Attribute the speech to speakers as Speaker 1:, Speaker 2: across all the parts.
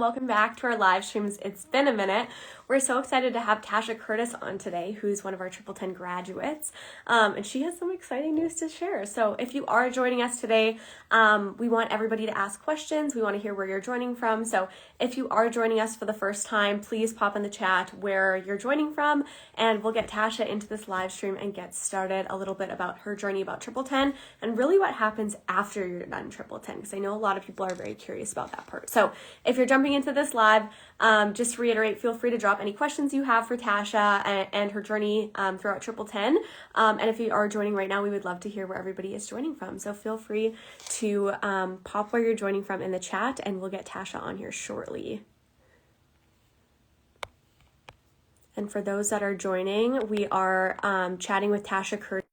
Speaker 1: Welcome back to our live streams. It's been a minute. We're so excited to have Tasha Curtis on today, who's one of our TripleTen graduates, and she has some exciting news to share. So if you are joining us today, we want everybody to ask questions. We want to hear where you're joining from. So if you are joining us for the first time, please pop in the chat where you're joining from, and we'll get Tasha into this live stream and get started a little bit about her journey about TripleTen and really what happens after you're done TripleTen, because I know a lot of people are very curious about that part. So if you're jumping into this live, just to reiterate, feel free to drop any questions you have for Tasha and her journey throughout TripleTen. And if you are joining right now, we would love to hear where everybody is joining from. So feel free to pop where you're joining from in the chat, and we'll get Tasha on here shortly. And for those that are joining, we are chatting with Tasha Curtis.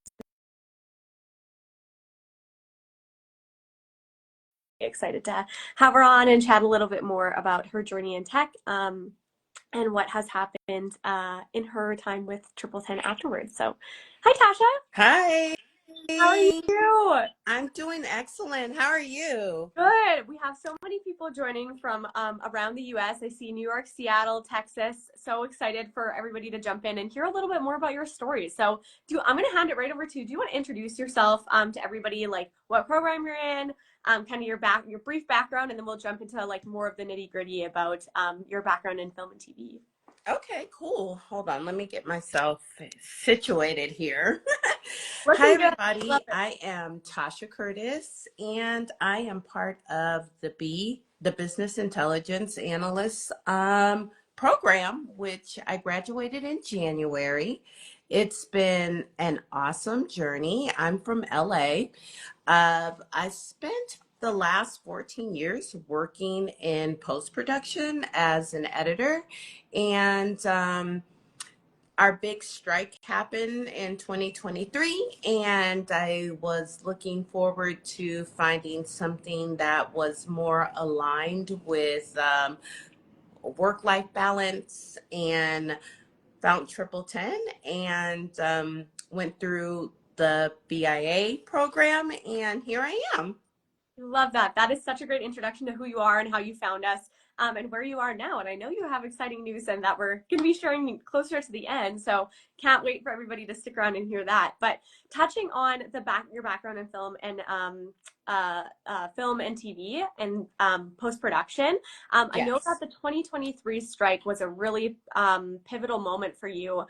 Speaker 1: Excited to have her on and chat a little bit more about her journey in tech and what has happened in her time with TripleTen afterwards. So, hi Tasha.
Speaker 2: Hi.
Speaker 1: How are you?
Speaker 2: I'm doing excellent. How are you?
Speaker 1: Good. We have so many people joining from around the U.S. I see New York, Seattle, Texas. So excited for everybody to jump in and hear a little bit more about your story. So I'm going to hand it right over to you. Do you want to introduce yourself to everybody, like what program you're in, kind of your brief background, and then we'll jump into like more of the nitty gritty about your background in film and TV.
Speaker 2: Okay, cool. Hold on. Let me get myself situated here.
Speaker 1: Looking
Speaker 2: Hi,
Speaker 1: good. Love
Speaker 2: everybody.
Speaker 1: it.
Speaker 2: I am Tasha Curtis, and I am part of the Business Intelligence Analyst program, which I graduated in January. It's been an awesome journey. I'm from LA. I spent the last 14 years working in post-production as an editor, and our big strike happened in 2023, and I was looking forward to finding something that was more aligned with work-life balance, and found TripleTen and went through the BIA program, and here I am.
Speaker 1: Love that. That is such a great introduction to who you are and how you found us and where you are now. And I know you have exciting news and that we're going to be sharing closer to the end. So can't wait for everybody to stick around and hear that. But touching on your background in film and TV and post-production, I know that
Speaker 2: Yes.
Speaker 1: the 2023 strike was a really pivotal moment for you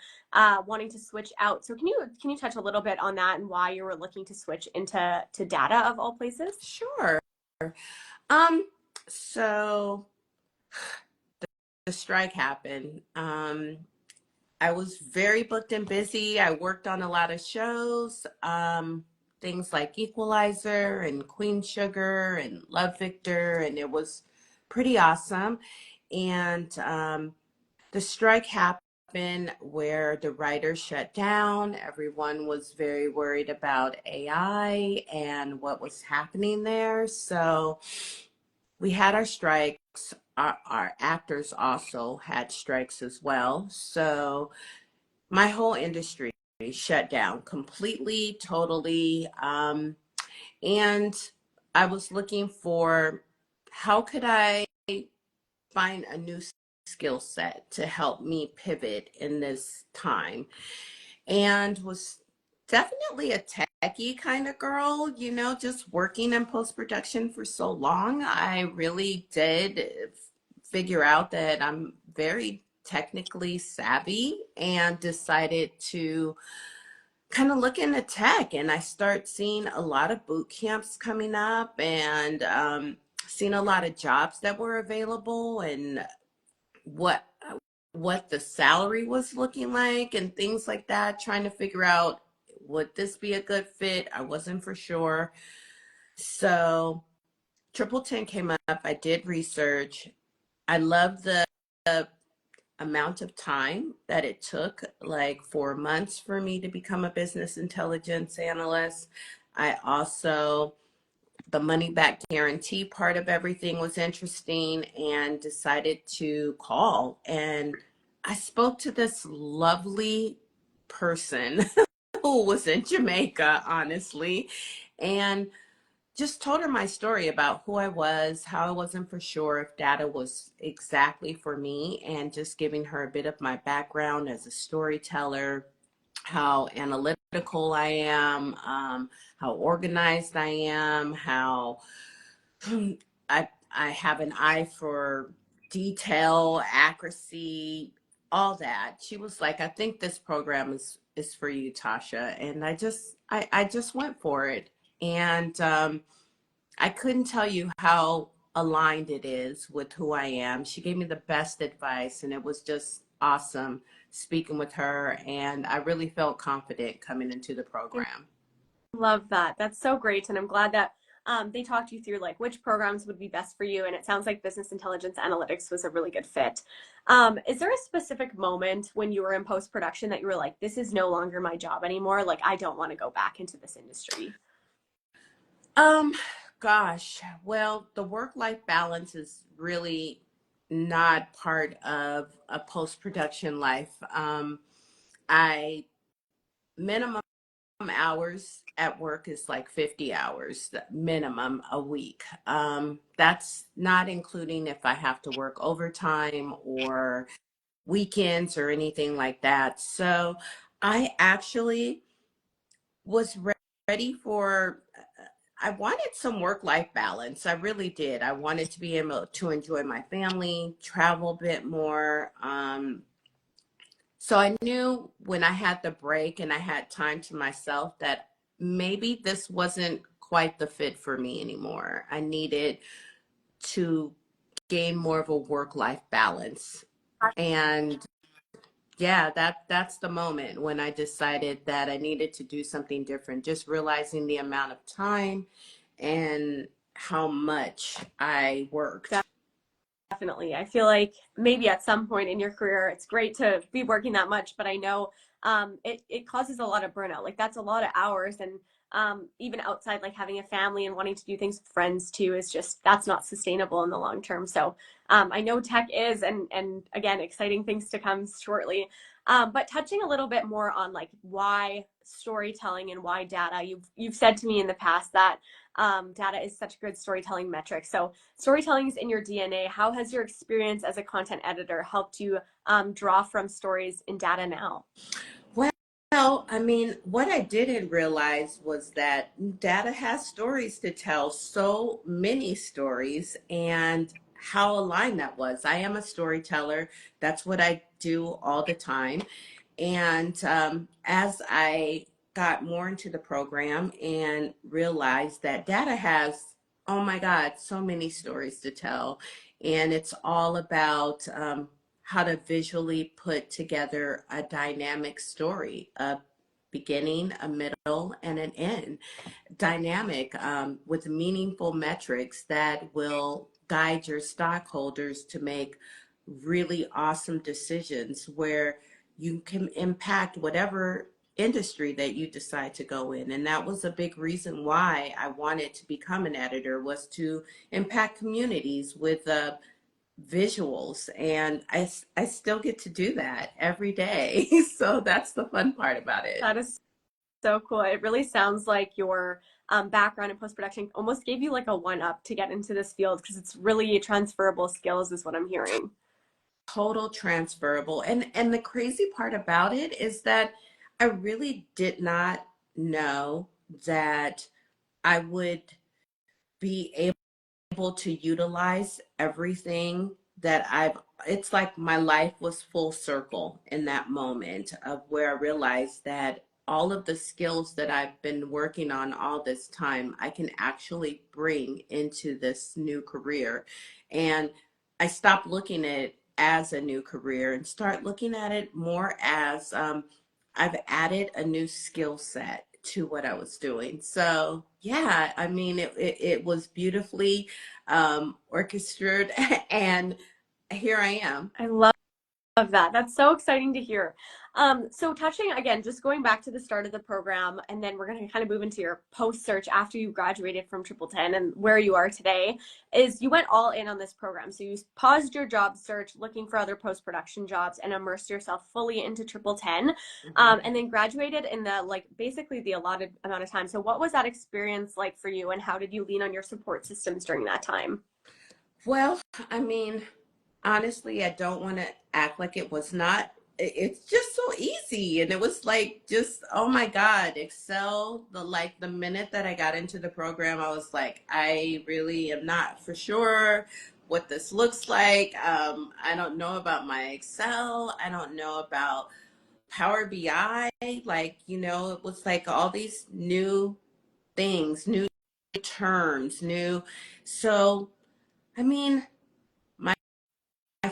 Speaker 1: wanting to switch out. So can you touch a little bit on that and why you were looking to switch into data of all places?
Speaker 2: Sure. So the strike happened. I was very booked and busy. I worked on a lot of shows, things like Equalizer and Queen Sugar and Love Victor, and it was pretty awesome. And the strike happened where the writers shut down. Everyone was very worried about AI and what was happening there. So we had our strikes. Our actors also had strikes as well. So my whole industry shut down completely, totally. And I was looking for how could I find a new skill set to help me pivot in this time, and was definitely a techie kind of girl, just working in post-production for so long. I really did figure out that I'm very technically savvy and decided to kind of look into tech. And I start seeing a lot of boot camps coming up, and seeing a lot of jobs that were available, and what the salary was looking like and things like that, trying to figure out, would this be a good fit? I wasn't for sure. So TripleTen came up. I did research. I love the amount of time that it took, like 4 months for me to become a business intelligence analyst. I also, the money back guarantee part of everything was interesting, and decided to call. And I spoke to this lovely person who was in Jamaica, honestly, and just told her my story about who I was, how I wasn't for sure if data was exactly for me, and just giving her a bit of my background as a storyteller, how analytical I am, how organized I am, how I have an eye for detail, accuracy, all that. She was like, I think this program is for you, Tasha. And I just went for it. And I couldn't tell you how aligned it is with who I am. She gave me the best advice, and it was just awesome speaking with her. And I really felt confident coming into the program.
Speaker 1: Love that. That's so great. And I'm glad that they talked you through like which programs would be best for you. And it sounds like business intelligence analytics was a really good fit. Is there a specific moment when you were in post production that you were like, this is no longer my job anymore? Like, I don't want to go back into this industry?
Speaker 2: Um, Gosh, well, the work-life balance is really not part of a post-production life. I minimum hours at work is like 50 hours minimum a week. That's not including if I have to work overtime or weekends or anything like that. So I actually was ready for I wanted some work-life balance. I really did. I wanted to be able to enjoy my family, travel a bit more. So I knew when I had the break and I had time to myself that maybe this wasn't quite the fit for me anymore. I needed to gain more of a work-life balance. And yeah, that's the moment when I decided that I needed to do something different, just realizing the amount of time and how much I worked.
Speaker 1: Definitely. I feel like maybe at some point in your career, it's great to be working that much, but I know it causes a lot of burnout. Like that's a lot of hours, and even outside, like having a family and wanting to do things with friends too is just that's not sustainable in the long term. So I know tech is, and again, exciting things to come shortly. But touching a little bit more on like why storytelling and why data. You've said to me in the past that data is such a good storytelling metric. So storytelling is in your DNA. How has your experience as a content editor helped you draw from stories in data now?
Speaker 2: Well, I mean, what I didn't realize was that data has stories to tell, so many stories, and how aligned that was. I am a storyteller. That's what I do all the time. And as I got more into the program and realized that data has, oh my God, so many stories to tell. And it's all about how to visually put together a dynamic story, a beginning, a middle, and an end. Dynamic with meaningful metrics that will guide your stockholders to make really awesome decisions where you can impact whatever industry that you decide to go in. And that was a big reason why I wanted to become an editor, was to impact communities with visuals. And I still get to do that every day. So that's the fun part about it.
Speaker 1: That is so cool. It really sounds like your background in post production almost gave you like a one up to get into this field because it's really transferable skills, is what I'm hearing.
Speaker 2: Total transferable. And the crazy part about it is that I really did not know that I would be able to utilize everything that it's like my life was full circle in that moment of where I realized that all of the skills that I've been working on all this time, I can actually bring into this new career. And I stopped looking at it as a new career and start looking at it more as I've added a new skill set to what I was doing. So yeah, I mean, it was beautifully orchestrated, and here I am.
Speaker 1: I love Love that. That's so exciting to hear. So touching again, just going back to the start of the program, and then we're going to kind of move into your post search after you graduated from TripleTen and where you are today, is you went all in on this program. So you paused your job search, looking for other post production jobs, and immersed yourself fully into TripleTen,
Speaker 2: Mhm.
Speaker 1: and then graduated in the like basically the allotted amount of time. So what was that experience like for you, and how did you lean on your support systems during that time?
Speaker 2: Well, I mean, honestly, I don't want to act like it was not. It's just so easy. And it was like, just, oh my God, Excel, the minute that I got into the program, I was like, I really am not for sure what this looks like. I don't know about my Excel. I don't know about Power BI. Like, it was like all these new things, new terms, new. So, I mean, my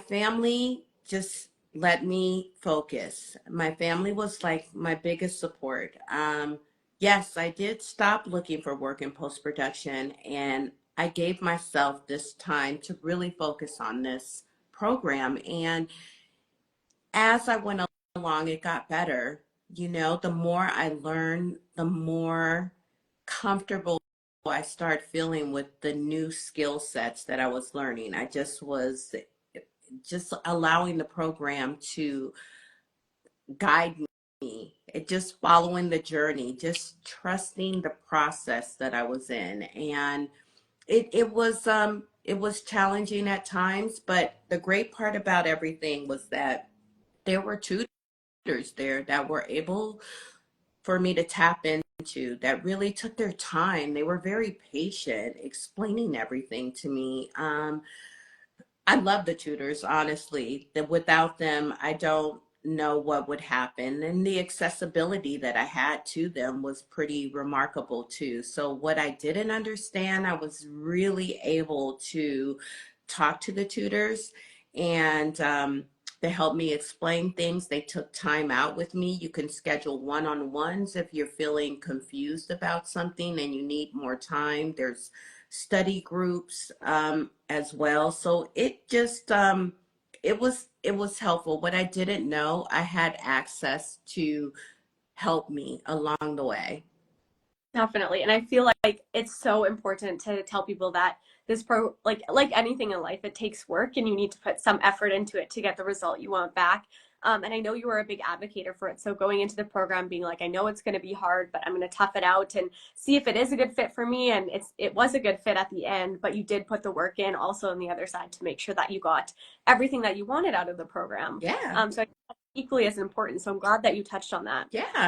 Speaker 2: family just let me focus. My family was like my biggest support. Yes, I did stop looking for work in post production, and I gave myself this time to really focus on this program. And as I went along, it got better. The more I learned, the more comfortable I started feeling with the new skill sets that I was learning. I just was just allowing the program to guide me, it just following the journey, just trusting the process that I was in. And it was challenging at times, but the great part about everything was that there were tutors there that were able for me to tap into, that really took their time. They were very patient explaining everything to me. I love the tutors, honestly. That without them, I don't know what would happen. And the accessibility that I had to them was pretty remarkable too. So what I didn't understand, I was really able to talk to the tutors, and they helped me explain things. They took time out with me. You can schedule one-on-ones if you're feeling confused about something and you need more time. There's study groups as well. So it was helpful. What I didn't know, I had access to help me along the way.
Speaker 1: Definitely. And I feel like it's so important to tell people that this like anything in life, it takes work and you need to put some effort into it to get the result you want back. And I know you were a big advocate for it. So going into the program being like, I know it's going to be hard, but I'm going to tough it out and see if it is a good fit for me. And it was a good fit at the end, but you did put the work in also on the other side to make sure that you got everything that you wanted out of the program.
Speaker 2: Yeah,
Speaker 1: So I think that's equally as important. So I'm glad that you touched on that.
Speaker 2: yeah,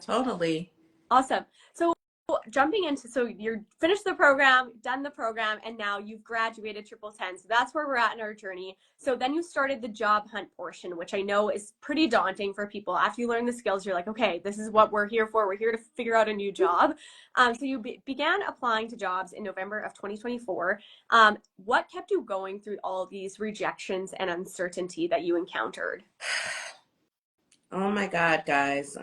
Speaker 2: totally.
Speaker 1: Awesome. So jumping into, so you're finished the program, done the program, and now you've graduated TripleTen. So that's where we're at in our journey. So then you started the job hunt portion, which I know is pretty daunting for people. After you learn the skills, you're like, okay, this is what we're here for. We're here to figure out a new job. So you began applying to jobs in November of 2024. What kept you going through all these rejections and uncertainty that you encountered?
Speaker 2: Oh my God, guys.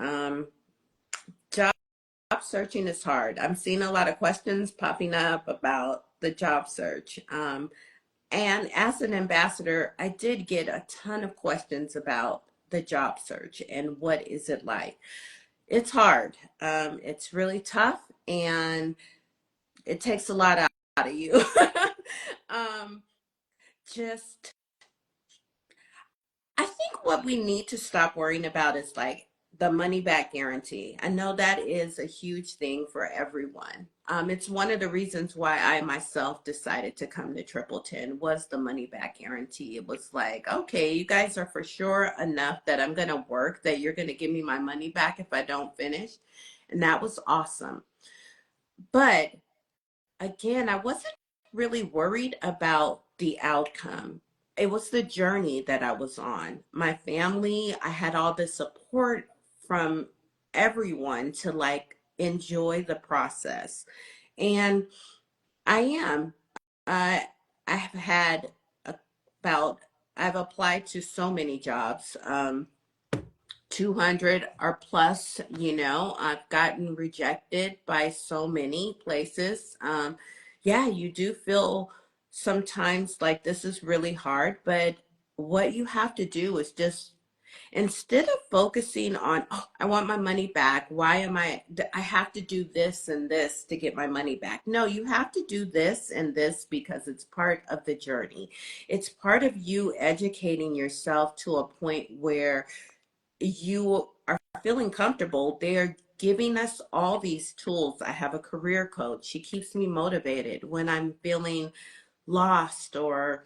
Speaker 2: Job searching is hard. I'm seeing a lot of questions popping up about the job search. And as an ambassador, I did get a ton of questions about the job search and what is it like. It's hard. It's really tough, and it takes a lot out of you. um, just I think what we need to stop worrying about is like the money back guarantee. I know that is a huge thing for everyone. It's one of the reasons why I myself decided to come to TripleTen was the money back guarantee. It was like, okay, you guys are for sure enough that I'm gonna work, that you're gonna give me my money back if I don't finish. And that was awesome. But again, I wasn't really worried about the outcome. It was the journey that I was on. My family, I had all the support from everyone to like enjoy the process. And I am. I I've had about I've applied to so many jobs. 200 or plus, I've gotten rejected by so many places. Yeah, you do feel sometimes like this is really hard, but what you have to do is just, instead of focusing on, oh, I want my money back. Why am I have to do this and this to get my money back. No, you have to do this and this because it's part of the journey. It's part of you educating yourself to a point where you are feeling comfortable. They're giving us all these tools. I have a career coach. She keeps me motivated when I'm feeling lost or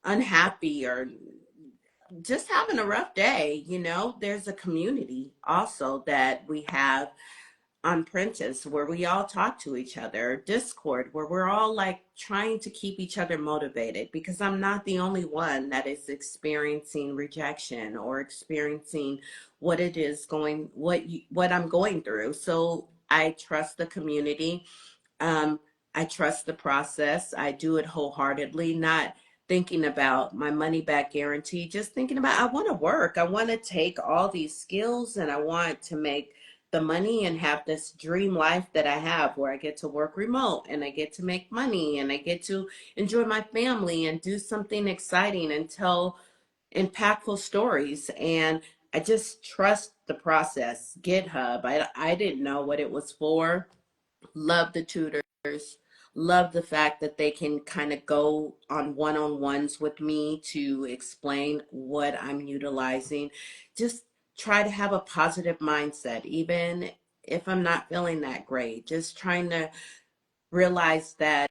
Speaker 2: unhappy or just having a rough day. There's a community also that we have on Prentice where we all talk to each other, Discord, where we're all like trying to keep each other motivated, because I'm not the only one that is experiencing rejection or experiencing what it is what I'm going through. So I trust the community. um, I trust the process. I do it wholeheartedly, not thinking about my money back guarantee, just thinking about I want to work. I want to take all these skills and I want to make the money and have this dream life that I have where I get to work remote and I get to make money and I get to enjoy my family and do something exciting and tell impactful stories. And I just trust the process. GitHub, I didn't know what it was for. Love the tutors. Love the fact that they can kind of go on one-on-ones with me to explain what I'm utilizing. Just try to have a positive mindset, even if I'm not feeling that great. Just trying to realize that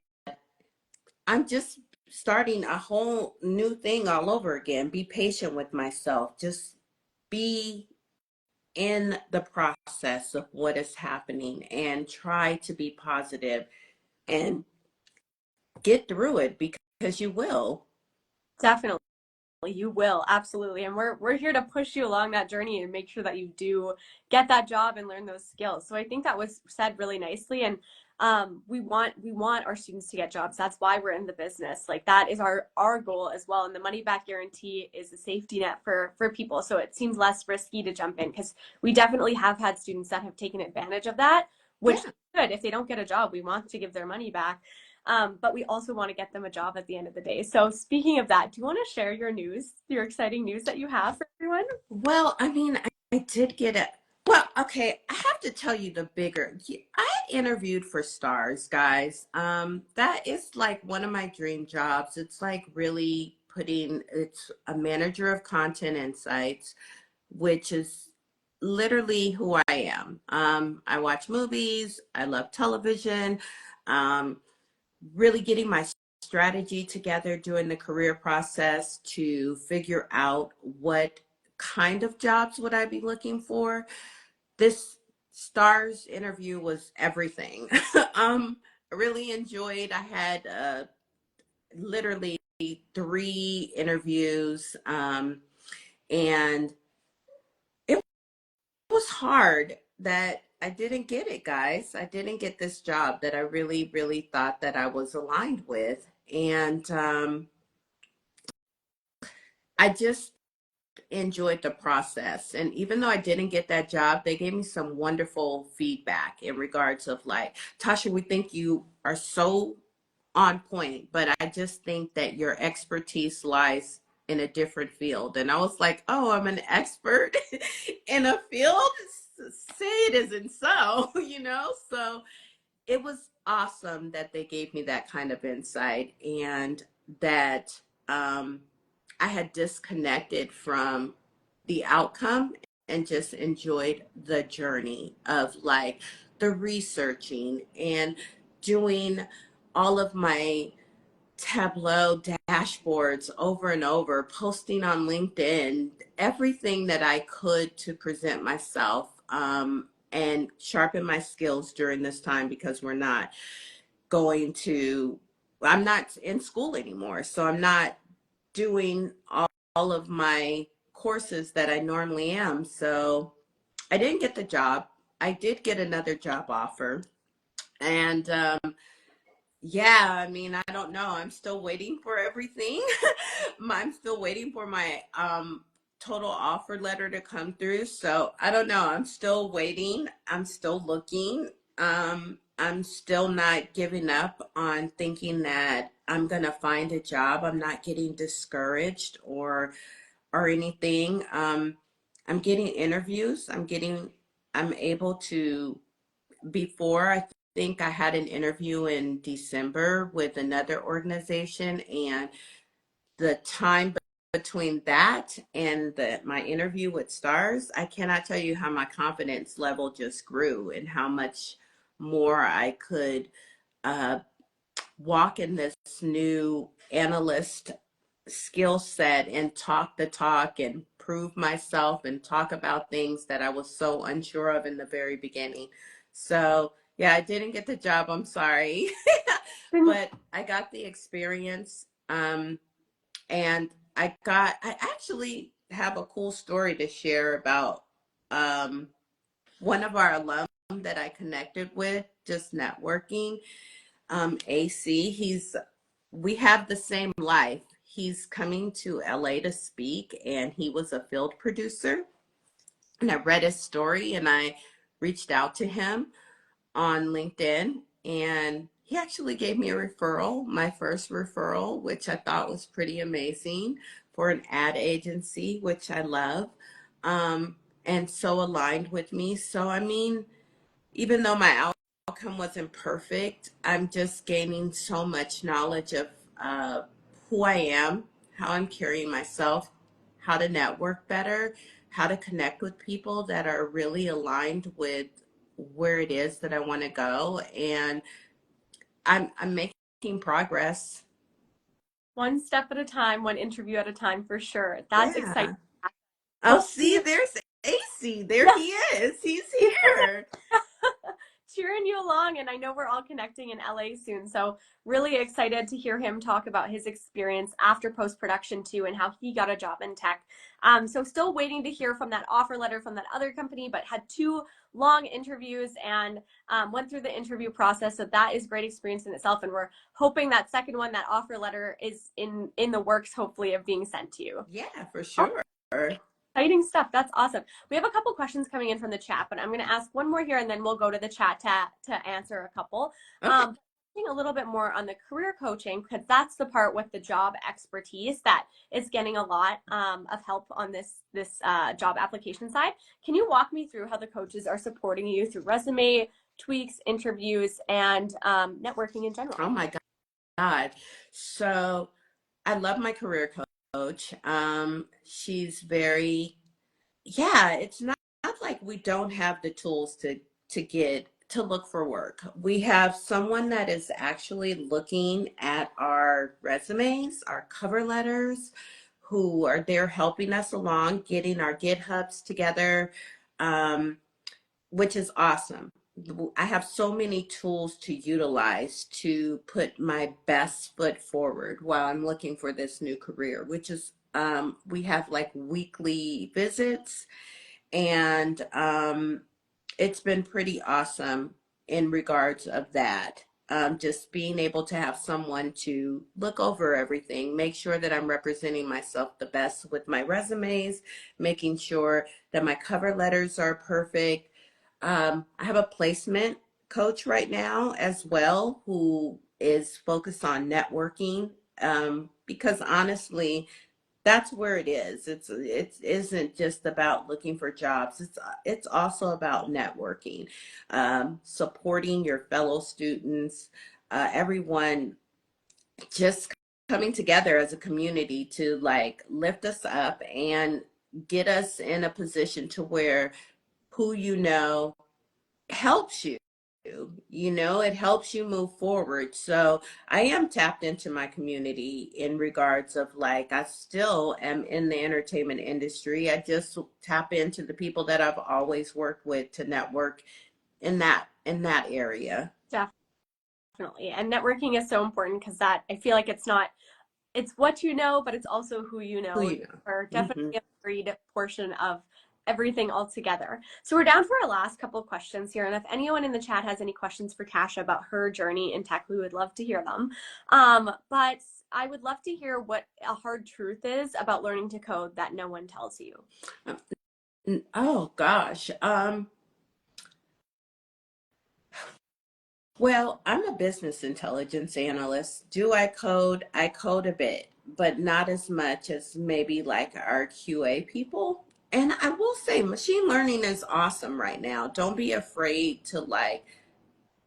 Speaker 2: I'm just starting a whole new thing all over again. Be patient with myself. Just be in the process of what is happening and try to be positive and get through it, because you will.
Speaker 1: Definitely. You will, absolutely. And we're here to push you along that journey and make sure that you do get that job and learn those skills. So I think that was said really nicely. And we want our students to get jobs. That's why we're in the business. Like that is our goal as well. And the money back guarantee is a safety net for people. So it seems less risky to jump in, because we definitely have had students that have taken advantage of that, which
Speaker 2: Yeah.
Speaker 1: good. If they don't get a job, we want to give their money back. But we also want to get them a job at the end of the day. So speaking of that, do you want to share your news, your exciting news that you have for everyone?
Speaker 2: Well, I mean, I did get it. Well, okay, I have to tell you the bigger. I interviewed for Stars, guys. That is like one of my dream jobs. It's like really it's a manager of content insights, which is literally who I am. I watch movies. I love television. Um, really getting my strategy together during the career process to figure out what kind of jobs would I be looking for. This stars interview was everything. I really enjoyed. I had literally 3 interviews, and it was hard that I didn't get it, guys. I didn't get this job that I really, really thought that I was aligned with. And I just enjoyed the process. And even though I didn't get that job, they gave me some wonderful feedback in regards of like, Tasha, we think you are so on point, but I just think that your expertise lies in a different field. And I was like, oh, I'm an expert in a field? Say it isn't so, So it was awesome that they gave me that kind of insight, and that I had disconnected from the outcome and just enjoyed the journey of like the researching and doing all of my Tableau dashboards over and over, posting on LinkedIn, everything that I could to present myself, and sharpen my skills during this time, because I'm not in school anymore. So I'm not doing all of my courses that I normally am. So I didn't get the job. I did get another job offer. And yeah, I mean, I don't know. I'm still waiting for everything. I'm still waiting for my total offer letter to come through. So I don't know. I'm still waiting. I'm still looking. I'm still not giving up on thinking that I'm gonna find a job. I'm not getting discouraged or anything. I'm getting interviews. I'm able to, before I think I had an interview in December with another organization, and the time between that and my interview with Stars, I cannot tell you how my confidence level just grew and how much more I could uh, walk in this new analyst skill set and talk the talk and prove myself and talk about things that I was so unsure of in the very beginning. So, yeah, I didn't get the job. I'm sorry. But I got the experience. And I actually have a cool story to share about um, one of our alum that I connected with, just networking. AC, we have the same life. He's coming to LA to speak, and he was a field producer. And I read his story, and I reached out to him on LinkedIn, and he actually gave me a referral, my first referral, which I thought was pretty amazing for an ad agency, which I love, um, and so aligned with me. So, I mean, even though my outcome wasn't perfect, I'm just gaining so much knowledge of who I am, how I'm carrying myself, how to network better, how to connect with people that are really aligned with where it is that I want to go. And I'm making progress.
Speaker 1: One step at a time, one interview at a time for sure. That's exciting.
Speaker 2: Yeah. Oh,
Speaker 1: We'll
Speaker 2: see,
Speaker 1: see.
Speaker 2: there's AC. There
Speaker 1: Yeah.
Speaker 2: he is. He's here.
Speaker 1: Cheering you along, and I know we're all connecting in LA soon, so really excited to hear him talk about his experience after post-production too and how he got a job in tech. So still waiting to hear from that offer letter from that other company, but had two long interviews and went through the interview process, so that is great experience in itself, and we're hoping that second one, that offer letter, is in the works, hopefully, of being sent to you.
Speaker 2: Yeah, for
Speaker 1: Oh,
Speaker 2: sure.
Speaker 1: exciting stuff. That's awesome. We have a couple questions coming in from the chat, but I'm going to ask one more here and then we'll go to the chat to answer a couple.
Speaker 2: Okay.
Speaker 1: A little bit more on the career coaching, because that's the part with the job expertise that is getting a lot of help on this job application side. Can you walk me through how the coaches are supporting you through resume tweaks, interviews, and networking in general?
Speaker 2: Oh my God. So I love my career coach. She's very, yeah, it's not like we don't have the tools to look for work. We have someone that is actually looking at our resumes, our cover letters, who are there helping us along, getting our GitHubs together. Um, which is awesome. I have so many tools to utilize to put my best foot forward while I'm looking for this new career, which is we have like weekly visits, and it's been pretty awesome in regards of that. Just being able to have someone to look over everything, make sure that I'm representing myself the best with my resumes, making sure that my cover letters are perfect. I have a placement coach right now as well who is focused on networking, because honestly, that's where it is. It isn't just about looking for jobs. It's also about networking, supporting your fellow students, everyone just coming together as a community to like lift us up and get us in a position to where who you know helps you. It helps you move forward. So I am tapped into my community in regards of like, I still am in the entertainment industry. I just tap into the people that I've always worked with to network in that area.
Speaker 1: Definitely. And networking is so important because that, I feel like it's what you know, but it's also who you
Speaker 2: Who
Speaker 1: know.
Speaker 2: you
Speaker 1: Are
Speaker 2: know.
Speaker 1: definitely a varied portion of everything altogether. So we're down for our last couple of questions here. And if anyone in the chat has any questions for Tasha about her journey in tech, we would love to hear them. But I would love to hear what a hard truth is about learning to code that no one tells you.
Speaker 2: Oh gosh. Well, I'm a business intelligence analyst. Do I code? I code a bit, but not as much as maybe like our QA people. And I will say machine learning is awesome right now. Don't be afraid to like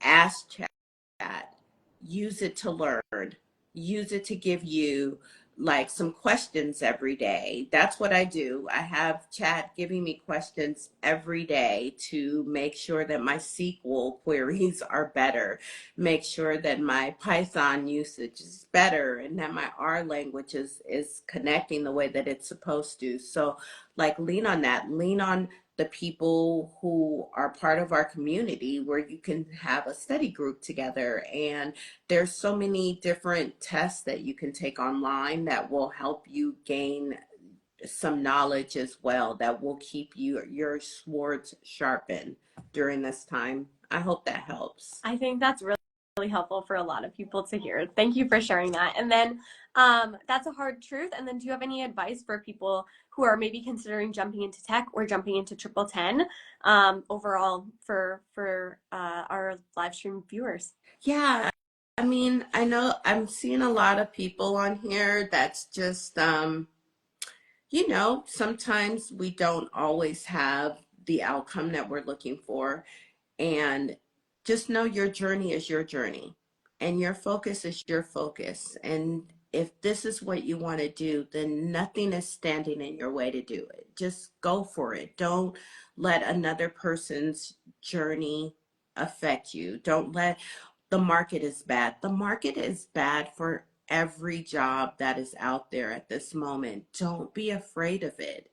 Speaker 2: ask chat, use it to learn, use it to give you like some questions every day. That's what I do. I have chat giving me questions every day to make sure that my SQL queries are better, make sure that my Python usage is better, and that my R language is connecting the way that it's supposed to. So like lean on that, lean on the people who are part of our community where you can have a study group together. And there's so many different tests that you can take online that will help you gain some knowledge as well, that will keep your swords sharpened during this time. I hope that helps.
Speaker 1: I think that's really helpful for a lot of people to hear. Thank you for sharing that. And then that's a hard truth. And then do you have any advice for people who are maybe considering jumping into tech or jumping into TripleTen overall for our live stream viewers?
Speaker 2: Yeah, I mean, I know I'm seeing a lot of people on here that's just sometimes we don't always have the outcome that we're looking for. And just know your journey is your journey and your focus is your focus. And if this is what you want to do, then nothing is standing in your way to do it. Just go for it. Don't let another person's journey affect you. Don't let the market is bad. The market is bad for every job that is out there at this moment. Don't be afraid of it.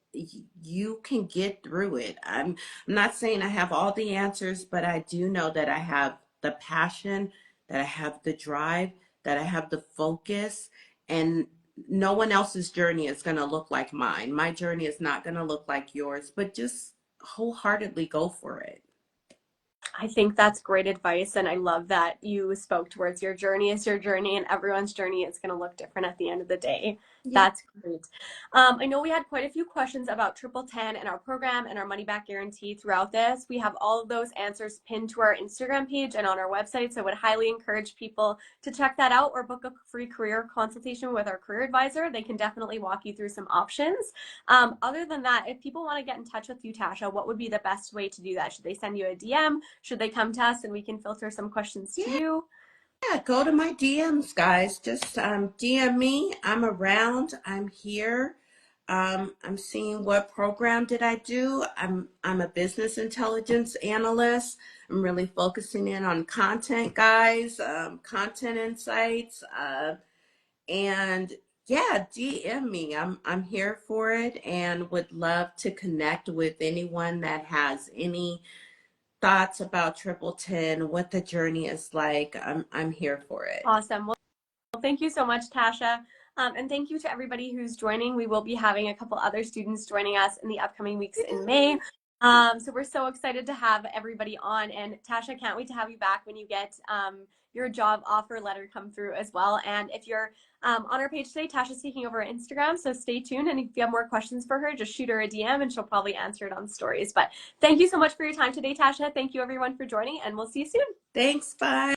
Speaker 2: You can get through it. I'm not saying I have all the answers, but I do know that I have the passion, that I have the drive, that I have the focus, and no one else's journey is going to look like mine. My journey is not going to look like yours, but just wholeheartedly go for it.
Speaker 1: I think that's great advice. And I love that you spoke towards your journey is your journey, and everyone's journey is going to look different at the end of the day.
Speaker 2: Yeah.
Speaker 1: That's great. I know we had quite a few questions about TripleTen and our program and our money back guarantee throughout this. We have all of those answers pinned to our Instagram page and on our website. So I would highly encourage people to check that out or book a free career consultation with our career advisor. They can definitely walk you through some options. Other than that, if people want to get in touch with you, Tasha, what would be the best way to do that? Should they send you a DM? Should they come to us and we can filter some questions to
Speaker 2: Yeah.
Speaker 1: you?
Speaker 2: Yeah, go to my DMs, guys. Just DM me. I'm around. I'm here. I'm seeing what program did I do. I'm a business intelligence analyst. I'm really focusing in on content, guys, content insights, and yeah, DM me. I'm here for it, and would love to connect with anyone that has any thoughts about TripleTen, what the journey is like. I'm here for it.
Speaker 1: Awesome. Well, thank you so much, Tasha. And thank you to everybody who's joining. We will be having a couple other students joining us in the upcoming weeks in May. So we're so excited to have everybody on. And Tasha, can't wait to have you back when you get your job offer letter come through as well. And if you're on our page today, Tasha's taking over Instagram, so stay tuned. And if you have more questions for her, just shoot her a DM and she'll probably answer it on stories. But thank you so much for your time today, Tasha. Thank you everyone for joining, and we'll see you soon.
Speaker 2: Thanks. Bye.